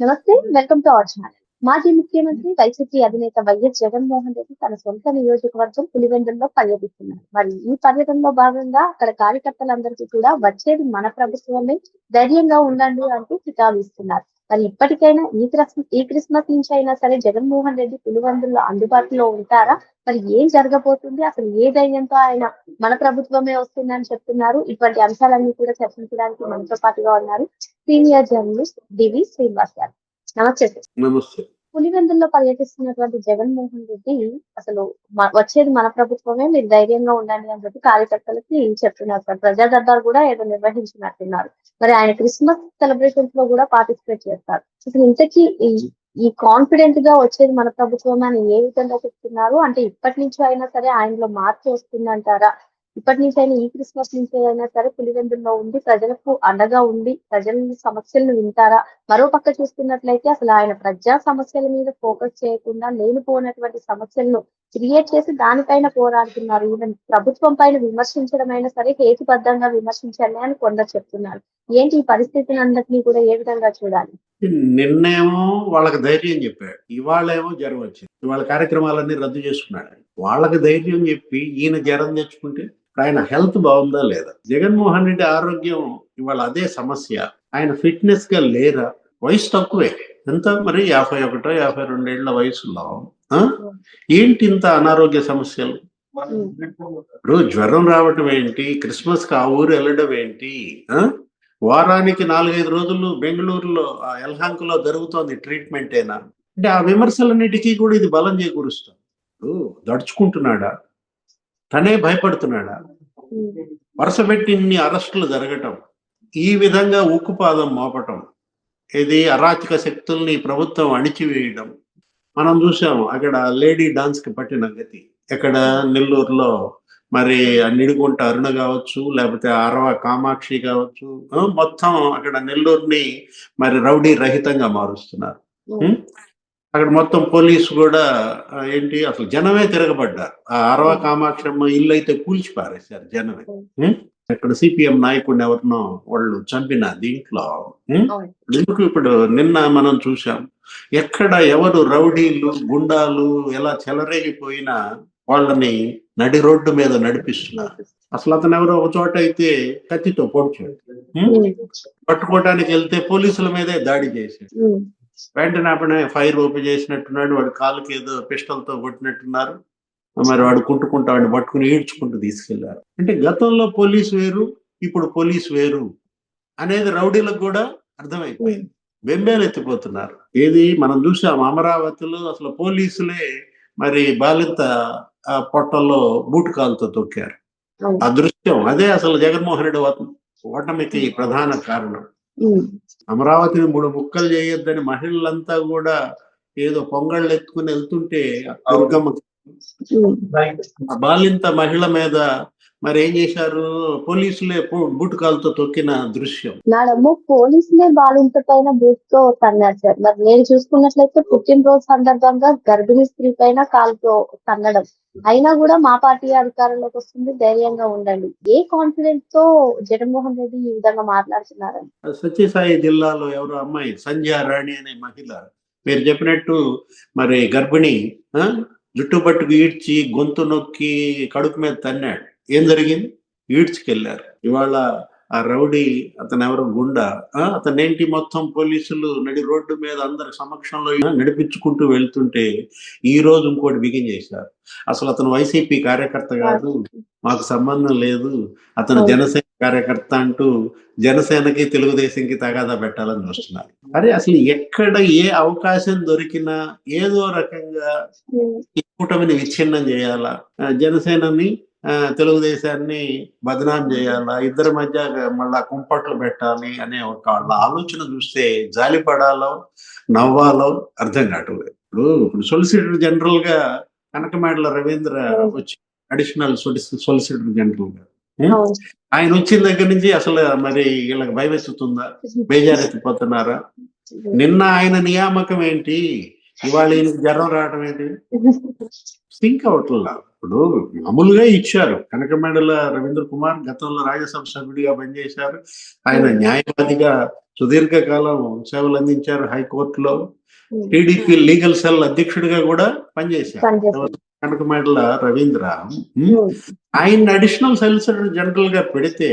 నమస్తే. Welcome to our channel. మాజీ ముఖ్యమంత్రి వైసీపీ అధినేత వైఎస్ జగన్మోహన్ రెడ్డి తన సొంత నియోజకవర్గం పులివెందుల్లో పర్యటిస్తున్నారు. మరి ఈ పర్యటనలో భాగంగా అక్కడ కార్యకర్తలందరికీ కూడా వచ్చేది మన ప్రభుత్వమే, ధైర్యంగా ఉండండి అంటూ కితాబు ఇస్తున్నారు. మరి ఇప్పటికైనా ఈ క్రిస్మస్ నుంచి అయినా సరే జగన్మోహన్ రెడ్డి పులివెందుల్లో అందుబాటులో ఉంటారా? మరి ఏం జరగబోతుంది? అసలు ఏ ధైర్యంతో ఆయన మన ప్రభుత్వమే వస్తుందని చెప్తున్నారు? ఇటువంటి అంశాలన్నీ కూడా చర్చించడానికి మనతో పాటుగా ఉన్నారు సీనియర్ జర్నలిస్ట్ డివి శ్రీనివాస్ గారు. నమస్తే సార్. నమస్తే. పులివెందుల్లో పర్యటిస్తున్నటువంటి జగన్మోహన్ రెడ్డి అసలు వచ్చేది మన ప్రభుత్వమే, మీరు ధైర్యంగా ఉండండి అని చెప్పి కార్యకర్తలకి చెప్తున్నారు సార్. ప్రజా దర్బార్ కూడా ఏదో నిర్వహించినట్టున్నారు. మరి ఆయన క్రిస్మస్ సెలబ్రేషన్స్ లో కూడా పార్టిసిపేట్ చేస్తారు. అసలు ఇంతకీ ఈ కాన్ఫిడెంట్ గా వచ్చేది మన ప్రభుత్వం అని ఏ విధంగా చెప్తున్నారు? అంటే ఇప్పటి నుంచి అయినా సరే ఆయనలో మార్పు వస్తుందంటారా? ఇప్పటి నుంచి అయినా ఈ క్రిస్మస్ నుంచి అయినా సరే పులివెందుల్లో ఉండి ప్రజలకు అండగా ఉండి ప్రజల సమస్యలను వింటారా? మరో పక్క చూస్తున్నట్లయితే అసలు ఆయన ప్రజా సమస్యల మీద ఫోకస్ చేయకుండా లేనిపోయినటువంటి సమస్యలను క్రియేట్ చేసి దానిపైన పోరాడుతున్నారు. ఈవెన్ ప్రభుత్వం పైన విమర్శించడం అయినా సరే హేతుబద్ధంగా విమర్శించాలి అని కొందరు చెప్తున్నారు. ఏంటి ఈ పరిస్థితిని అందరినీ కూడా ఏ విధంగా చూడాలి? నిన్నేమో వాళ్ళకి ధైర్యం చెప్పాడు, ఇవాళేమో జ్వరం వచ్చింది. ఇవాళ కార్యక్రమాలన్నీ రద్దు చేసుకున్నాడు. వాళ్ళకి ధైర్యం చెప్పి ఈయన జ్వరం తెచ్చుకుంటే ఆయన హెల్త్ బాగుందా లేదా? జగన్మోహన్ రెడ్డి ఆరోగ్యం ఇవాళ అదే సమస్య. ఆయన ఫిట్నెస్ గా లేరా? వయసు తక్కువే, ఎంత మరి 51 52 ఏళ్ల వయసులో ఏంటి ఇంత అనారోగ్య సమస్యలు? ఇప్పుడు జ్వరం రావటం ఏంటి, క్రిస్మస్ కి ఆ ఊరు వెళ్ళడం ఏంటి, వారానికి 4-5 రోజులు బెంగళూరులో ఎల్హాంకులో జరుగుతోంది ట్రీట్మెంట్ అయినా అంటే ఆ విమర్శలన్నిటికీ కూడా ఇది బలం చేకూరుస్తుంది. దడుచుకుంటున్నాడా? తనే భయపడుతున్నాడా? వరుస పెట్టి ఇన్ని అరెస్టులు జరగటం, ఈ విధంగా ఉక్కుపాదం మోపటం, ఇది అరాచక శక్తుల్ని ప్రభుత్వం అణిచివేయడం మనం చూసాము. అక్కడ లేడీ డాన్స్ కి పట్టిన గతి. ఎక్కడ నెల్లూరులో మరి నిడుగుంట అరుణ కావచ్చు, లేకపోతే అరవ కామాక్షి కావచ్చు, మొత్తం అక్కడ నెల్లూరుని మరి రౌడీ రహితంగా మారుస్తున్నారు. అక్కడ మొత్తం పోలీసు కూడా ఏంటి అసలు జనమే తిరగబడ్డారు. ఆ అరవ కామాక్షమ్మ ఇల్లు అయితే కూల్చి పారేశారు జనమే. అక్కడ సిపిఎం నాయకుడిని ఎవరినో వాళ్ళు చంపిన దీంట్లో ఎందుకు ఇప్పుడు నిన్న మనం చూసాం. ఎక్కడ ఎవరు రౌడీలు గుండాలు ఎలా చెలరేగిపోయినా వాళ్ళని నడి రోడ్డు మీద నడిపిస్తున్నారు. అసలు అతను ఎవరో ఒక చోట అయితే కత్తితో పొడిచాడు, పట్టుకోవడానికి వెళ్తే పోలీసుల మీదే దాడి చేశాడు. వెంటనే అప్పుడే ఫైర్ ఓపెన్ చేసినట్టున్నాడు. వాడి కాలుకి ఏదో పిస్టల్ తో కొట్టినట్టున్నారు. మరి వాడు కుంటుకుంటా వాడిని పట్టుకుని ఈడ్చుకుంటూ తీసుకెళ్లారు. అంటే గతంలో పోలీసు వేరు, ఇప్పుడు పోలీసు వేరు అనేది రౌడీలకు కూడా అర్థమైపోయింది. బెంబేలు ఎత్తిపోతున్నారు. ఏది మనం చూసాం అమరావతిలో అసలు పోలీసులే మరి బాలింత పొట్టల్లో బూటు కాలుతో తొక్కారు. ఆ దృశ్యం అదే అసలు జగన్మోహన్ రెడ్డి ఓటమికి ప్రధాన కారణం. అమరావతిని 3 ముక్కలు చేయొద్దని మహిళలంతా కూడా ఏదో పొంగళ్ళు ఎత్తుకుని వెళ్తుంటే దుర్గమ్మ బాలింత మహిళ మీద మరి ఏం చేశారు? పోలీసులే బూటుకాలతో తొక్కిన దృశ్యం. నాడమ్మ పోలీసులే బాలింత పైన బూట్తో తన్నారు సార్. మరి నేను చూసుకున్నట్లయితే పుట్టినరోజు సందర్భంగా గర్భిణీ స్త్రీ పైన కాలుతో తన్నడం. అయినా కూడా మా పార్టీ అధికారంలోకి వస్తుంది, ధైర్యంగా ఉండండి. ఏ కాన్ఫిడెన్స్ తో జగన్మోహన్ రెడ్డి ఈ విధంగా మాట్లాడుతున్నారని? సత్యసాయి జిల్లాలో ఎవరో అమ్మాయి సంధ్యా రాణి అనే మహిళ మీరు చెప్పినట్టు మరి గర్భిణి జుట్టు పట్టుకు ఈడ్చి గొంతు నొక్కి కడుపు మీద తన్నాడు. ఏం జరిగింది? ఈడ్చుకెళ్లారు. ఇవాళ ఆ రౌడీ అతను ఎవరో గుండా అతనేంటి మొత్తం పోలీసులు నడి రోడ్డు మీద అందరి సమక్షంలో నడిపించుకుంటూ వెళ్తుంటే ఈ రోజు ఇంకోటి బిగిన్ చేశారు. అసలు అతను వైసీపీ కార్యకర్త కాదు, మాకు సంబంధం లేదు, అతను జనసేన కార్యకర్త అంటూ జనసేనకి తెలుగుదేశంకి తగాదా పెట్టాలని చూస్తున్నారు. అరే అసలు ఎక్కడ ఏ అవకాశం దొరికినా ఏదో రకంగా ఈ కూటమిని విచ్ఛిన్నం చేయాలా, జనసేనని తెలుగుదేశాన్ని బదనాం చేయాలా, ఇద్దరి మధ్య మళ్ళా కుంపట్లు పెట్టాలి అనే ఒక వాళ్ళ ఆలోచన చూస్తే జాలిపడాలో నవ్వాలో అర్థం కావట్లేదు. ఇప్పుడు సొలిసిటర్ జనరల్ గా కనకమేడల రవీంద్ర వచ్చి అడిషనల్ సొలిసిటర్ జనరల్ గా ఆయన వచ్చిన దగ్గర నుంచి అసలు మరి వీళ్ళకి భయపెత్తుతుందా, బేజారెత్తిపోతున్నారా? నిన్న ఆయన నియామకం ఏంటి? ఇవాళ ఈయనకి జ్వరం రావడం ఏంటి? సింక్ అవట్లా. ఇప్పుడు మామూలుగా ఇచ్చారు. కనకమేడల రవీంద్ర కుమార్ గతంలో రాజ్యసభ సభ్యుడిగా పనిచేశారు. ఆయన న్యాయవాదిగా సుదీర్ఘకాలం సేవలు అందించారు హైకోర్టులో. టీడీపీ లీగల్ సెల్ అధ్యక్షుడిగా కూడా పనిచేశారు. పనిచేశారు. కనకమేడల రవీంద్ర. ఆయన అడిషనల్ సొలిసిటర్ జనరల్ గా పెడితే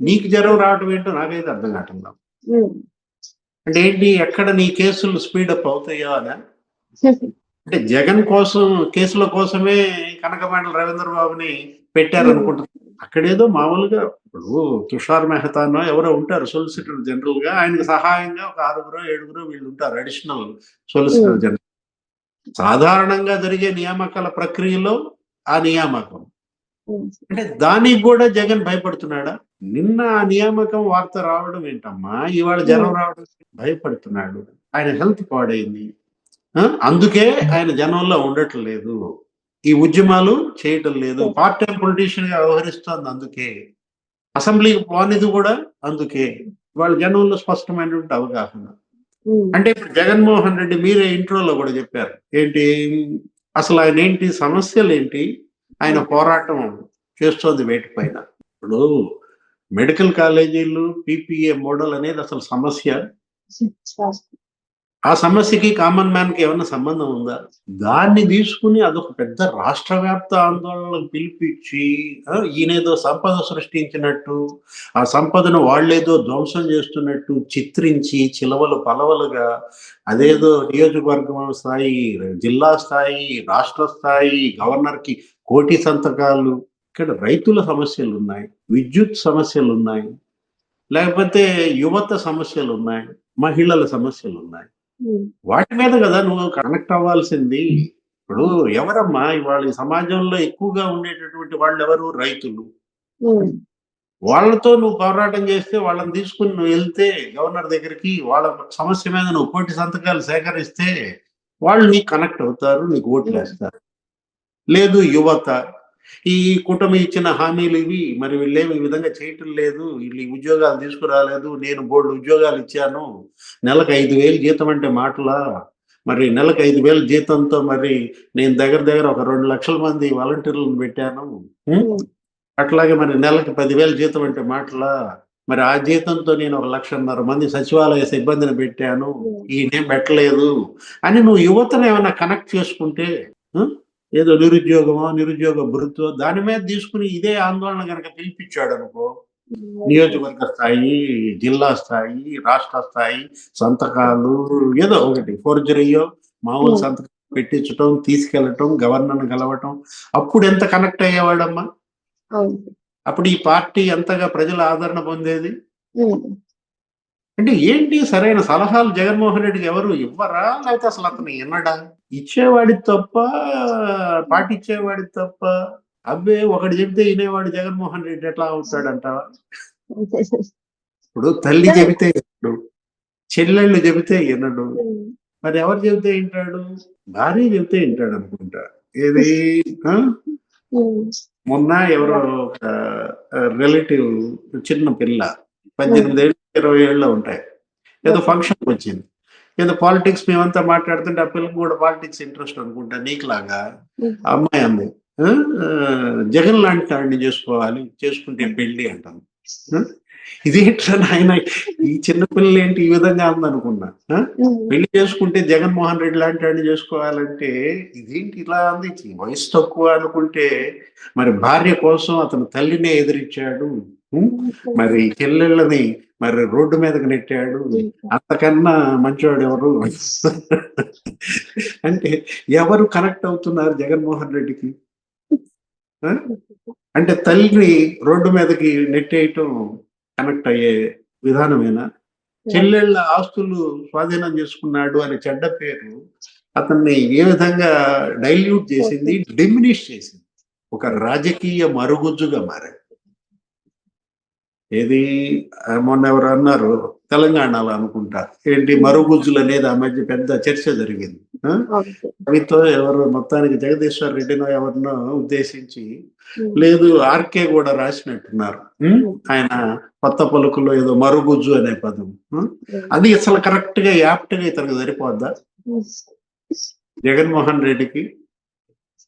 నీకు జ్వరం రావడం ఏంటో నాకైతే అర్థం కావట్లేదు. అంటే ఏంటి, ఎక్కడ నీ కేసులు స్పీడప్ అవుతాయో అని. అంటే జగన్ కోసం కేసుల కోసమే కనకమేడల రవీంద్ర బాబుని పెట్టారు అనుకుంటున్నారు. అక్కడేదో మామూలుగా ఇప్పుడు తుషార్ మెహతానో ఎవరో ఉంటారు సొలిసిటర్ జనరల్ గా, ఆయనకు సహాయంగా ఒక 6 7 వీళ్ళు ఉంటారు అడిషనల్ సొలిసిటర్ జనరల్. సాధారణంగా జరిగే నియామకాల ప్రక్రియలో ఆ నియామకం అంటే దానికి కూడా జగన్ భయపడుతున్నాడా? నిన్న ఆ నియామకం వార్త రావడం ఏంటమ్మా, ఇవాళ జనం రావడం భయపడుతున్నాడు. ఆయన హెల్త్ పాడైంది, అందుకే ఆయన జనంలో ఉండట్లేదు, ఈ ఉద్యమాలు చేయటం లేదు, పార్ట్ టైం పొలిటీషియన్ గా వ్యవహరిస్తోంది, అందుకే అసెంబ్లీకి పోనిది కూడా అందుకే. వాళ్ళ జనంలో స్పష్టమైనటువంటి అవగాహన. అంటే ఇప్పుడు జగన్మోహన్ రెడ్డి మీరే ఇంట్రోలో కూడా చెప్పారు ఏంటి, అసలు ఆయన ఏంటి సమస్యలు ఏంటి, ఆయన పోరాటం చేస్తోంది వేటిపైన. ఇప్పుడు మెడికల్ కాలేజీలు PPA మోడల్ అనేది అసలు సమస్య. ఆ సమస్యకి కామన్ మ్యాన్ కి ఏమన్నా సంబంధం ఉందా? దాన్ని తీసుకుని అదొక పెద్ద రాష్ట్ర వ్యాప్త ఆందోళనలకు పిలిపించి ఈయనేదో సంపద సృష్టించినట్టు, ఆ సంపదను వాళ్ళేదో ధ్వంసం చేస్తున్నట్టు చిత్రించి చిలవలు పలవలుగా అదేదో నియోజకవర్గం స్థాయి, జిల్లా స్థాయి, రాష్ట్ర స్థాయి, గవర్నర్ కి కోటి సంతకాలు. ఇక్కడ రైతుల సమస్యలు ఉన్నాయి, విద్యుత్ సమస్యలు ఉన్నాయి, లేకపోతే యువత సమస్యలు ఉన్నాయి, మహిళల సమస్యలు ఉన్నాయి. వాటి మీద కదా నువ్వు కనెక్ట్ అవ్వాల్సింది. ఇప్పుడు ఎవరమ్మా ఇవాళ ఈ సమాజంలో ఎక్కువగా ఉండేటటువంటి వాళ్ళు ఎవరు? రైతులు. వాళ్ళతో నువ్వు పోరాటం చేస్తే, వాళ్ళని తీసుకుని నువ్వు వెళ్తే గవర్నర్ దగ్గరికి, వాళ్ళ సమస్య మీద నువ్వు కోటి సంతకాలు సేకరిస్తే వాళ్ళు నీకు కనెక్ట్ అవుతారు, నీకు ఓట్లు వేస్తారు. లేదు యువత, ఈ కూటమి ఇచ్చిన హామీలు ఇవి, మరి వీళ్ళేమి ఈ విధంగా చేయటం లేదు, వీళ్ళు ఈ ఉద్యోగాలు తీసుకురాలేదు, నేను బోర్డు ఉద్యోగాలు ఇచ్చాను, నెలకు 5,000 జీతం అంటే మాటలా, మరి నెలకు 5,000 జీతంతో మరి నేను దగ్గర ఒక 2 లక్షల మంది వాలంటీర్లను పెట్టాను, అట్లాగే మరి నెలకు 10,000 జీతం అంటే మాటలా, మరి ఆ జీతంతో నేను 1,50,000 మంది సచివాలయ సిబ్బందిని పెట్టాను, ఈయనేం పెట్టలేదు అని నువ్వు యువతను ఏమైనా కనెక్ట్ చేసుకుంటే, ఏదో నిరుద్యోగమో నిరుద్యోగ భృతో దాని మీద తీసుకుని ఇదే ఆందోళన కనుక పిలిపించాడు అనుకో, నియోజకవర్గ స్థాయి, జిల్లా స్థాయి, రాష్ట్ర స్థాయి సంతకాలు ఏదో ఒకటి ఫోర్జరీయో మామూలు సంతకం పెట్టించటం, తీసుకెళ్లటం, గవర్నర్ని కలవటం, అప్పుడు ఎంత కనెక్ట్ అయ్యేవాడమ్మా? అప్పుడు ఈ పార్టీ ఎంతగా ప్రజల ఆదరణ పొందేది. అంటే ఏంటి, సరైన సలహాలు జగన్మోహన్ రెడ్డికి ఎవరు ఇవ్వరా, లేకపోతే అసలు అతను వినడా? ఇచ్చేవాడి తప్ప, పాటించేవాడి తప్ప. అబ్బే ఒకటి చెబితే వినేవాడు జగన్మోహన్ రెడ్డి ఎట్లా అవుతాడంటావా? ఇప్పుడు తల్లి చెబితే వినడు, చెల్లెళ్ళు చెబితే వినడు, మరి ఎవరు చెబితే వింటాడు? భార్య చెబితే వింటాడు అనుకుంటా. ఏది మొన్న ఎవరో ఒక రిలేటివ్ చిన్న పిల్ల 18 ఏళ్ళు 20 ఏళ్ళు ఉంటాయి, ఏదో ఫంక్షన్ వచ్చింది, ఏదో పాలిటిక్స్ మేమంతా మాట్లాడుతుంటే ఆ పిల్లకి కూడా పాలిటిక్స్ ఇంట్రెస్ట్ అనుకుంటా నీకులాగా. ఆ అమ్మాయి అంది, జగన్ లాంటి వాడిని చేసుకోవాలి, చేసుకుంటే పెళ్లి అంటాను. ఇదేంట్రా నాయన, ఈ చిన్నపిల్లలు ఏంటి ఈ విధంగా అందనుకున్నా. పెళ్లి చేసుకుంటే జగన్మోహన్ రెడ్డి లాంటి వాడిని చేసుకోవాలంటే ఇదేంటి ఇలా అంది, వయసు తక్కువ అనుకుంటే మరి భార్య కోసం అతను తల్లినే ఎదిరించాడు, మరి చెల్లెళ్ళని మరి రోడ్డు మీదకి నెట్టాడు, అంతకన్నా మంచివాడు ఎవరు? అంటే ఎవరు కనెక్ట్ అవుతున్నారు జగన్మోహన్ రెడ్డికి? అంటే తల్లిని రోడ్డు మీదకి నెట్టేయటం కనెక్ట్ అయ్యే విధానమేనా? చెల్లెళ్ళ ఆస్తులు స్వాధీనం చేసుకున్నాడు అనే చెడ్డ పేరు అతన్ని ఏ విధంగా డైల్యూట్ చేసింది, డిమినిష్ చేసింది, ఒక రాజకీయ మరుగుజ్జుగా మారాడు. ఏది మొన్న ఎవరు అన్నారు తెలంగాణలో అనుకుంటా, ఏంటి మరుగుజ్జులు అనేది ఆ మధ్య పెద్ద చర్చ జరిగింది. కవితో ఎవరు మొత్తానికి జగదీశ్వర్ రెడ్డినో ఎవరినో ఉద్దేశించి, లేదు ఆర్కే కూడా రాసినట్టున్నారు ఆయన కొత్త పలుకులో ఏదో మరుగుజ్జు అనే పదం. అది అసలు కరెక్ట్ గా యాప్ట్ గా ఇతనికి సరిపోద్దా? జగన్మోహన్ రెడ్డికి.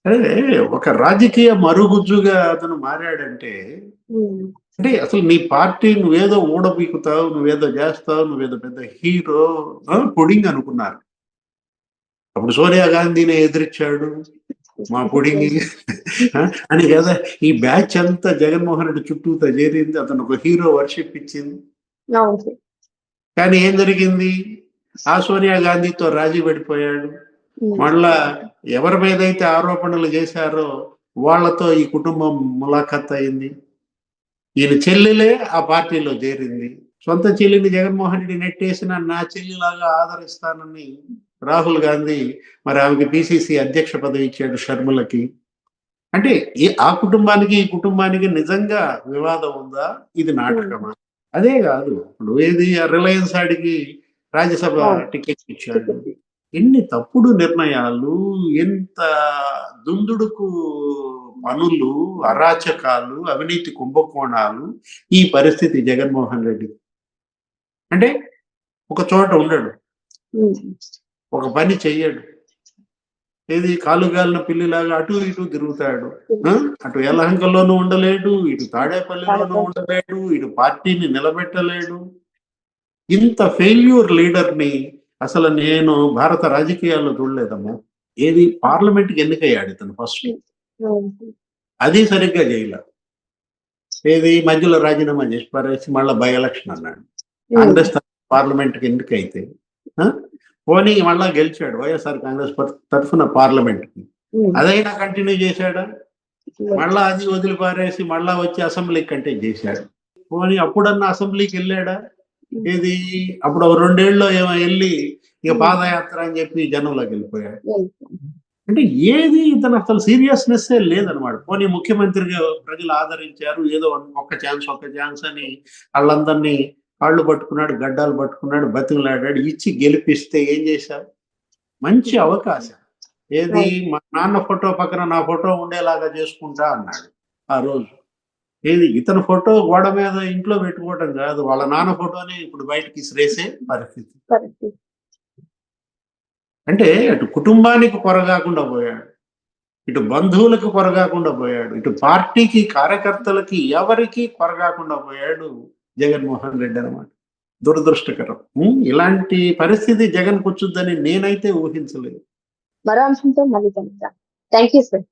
అదే ఒక రాజకీయ మరుగుజ్జుగా అతను మారాడంటే, ఉమ్, అంటే అసలు నీ పార్టీ నువ్వేదో ఊడబీకుతావు, నువ్వేదో చేస్తావు, నువ్వేదో పెద్ద హీరో పుడింగ్ అనుకున్నారు. అప్పుడు సోనియా గాంధీని ఎదిరించాడు, మా పుడింగి ఆ, అని కదా ఈ బ్యాచ్ అంతా జగన్మోహన్ రెడ్డి చుట్టూతో చేరింది, అతను ఒక హీరో వర్షిప్ ఇచ్చింది. అవును సార్. కానీ ఏం జరిగింది? ఆ సోనియా గాంధీతో రాజీ పడిపోయాడు. ఉమ్, మళ్ళా ఎవరి మీదైతే ఆరోపణలు చేశారో వాళ్ళతో ఈ కుటుంబం ములాఖత్ అయింది. ఈయన చెల్లెలే ఆ పార్టీలో చేరింది. సొంత చెల్లిని జగన్మోహన్ రెడ్డి నెట్టేసిన నా చెల్లిలాగా ఆదరిస్తానని రాహుల్ గాంధీ మరి ఆమెకి పిసిసి అధ్యక్ష పదవి ఇచ్చాడు షర్మిలకి. అంటే ఆ కుటుంబానికి ఈ కుటుంబానికి నిజంగా వివాదం ఉందా? ఇది నాటకమా? అదే కాదు, ఇప్పుడు ఏది రిలయన్స్ ఆడికి రాజ్యసభ అవును. టికెట్ ఇచ్చాడు. ఎన్ని తప్పుడు నిర్ణయాలు, ఎంత దుందుడుకు పనులు, అరాచకాలు, అవినీతి కుంభకోణాలు, ఈ పరిస్థితి జగన్మోహన్ రెడ్డి. అంటే ఒక చోట ఉండడు, ఉమ్, ఒక పని చెయ్యడు, ఏది కాలుగాలిన పిల్లిలాగా అటు ఇటు తిరుగుతాడు. అటు యలహంకలోనూ ఉండలేడు, ఇటు తాడేపల్లిలోనూ ఉండలేడు, ఇటు పార్టీని నిలబెట్టలేడు. ఇంత ఫెయిల్యూర్ లీడర్ ని అసలు నేను భారత రాజకీయాల్లో చూడలేదమ్మా. ఏది పార్లమెంట్కి ఎన్నికయ్యాడు ఇతను ఫస్ట్, ఉమ్, అది సరిగ్గా చేయలే. ఏది మధ్యలో రాజీనామా చేసి పారేసి మళ్ళీ బై ఎలక్షన్ అన్నాడు. కాంగ్రెస్ పార్లమెంట్కి ఎన్నికైతే పోనీ మళ్ళా గెలిచాడు వైఎస్ఆర్ కాంగ్రెస్ తరఫున పార్లమెంట్కి. అదైనా కంటిన్యూ చేశాడా? మళ్ళా అది వదిలిపారేసి మళ్ళా వచ్చి అసెంబ్లీకి కంటెస్ట్ చేశాడు. పోనీ అప్పుడన్నా అసెంబ్లీకి వెళ్ళాడా? ఏది అప్పుడు 2 ఏళ్ళు ఏమో వెళ్ళి ఇక పాదయాత్ర అని చెప్పి జనంలోకి వెళ్ళిపోయాడు. అంటే ఏది ఇతను అసలు సీరియస్నెస్ లేదనమాట. పోనీ ముఖ్యమంత్రిగా ప్రజలు ఆదరించారు, ఏదో ఒక్క ఛాన్స్ అని వాళ్ళందరినీ కాళ్ళు పట్టుకున్నాడు, గడ్డాలు పట్టుకున్నాడు, బతిమలాడాడు, ఇచ్చి గెలిపిస్తే ఏం చేశారు? మంచి అవకాశం. ఏది మా నాన్న ఫోటో పక్కన నా ఫోటో ఉండేలాగా చేసుకుంటా అన్నాడు ఆ రోజు. ఏది ఇతని ఫోటో గోడ మీద ఇంట్లో పెట్టుకోవటం కాదు, వాళ్ళ నాన్న ఫోటోని ఇప్పుడు బయటకి ఇసిరేసే పరిస్థితి. అంటే అటు కుటుంబానికి కొరగాకుండా పోయాడు, ఇటు బంధువులకు కొరగాకుండా పోయాడు, ఇటు పార్టీకి కార్యకర్తలకి ఎవరికి కొరగాకుండా పోయాడు జగన్మోహన్ రెడ్డి అనమాట. దురదృష్టకరం. ఇలాంటి పరిస్థితి జగన్ కూర్చుద్దని నేనైతే ఊహించలేదు. మరో అంశంతో మళ్ళీ కలుద్దాం. Thank you sir.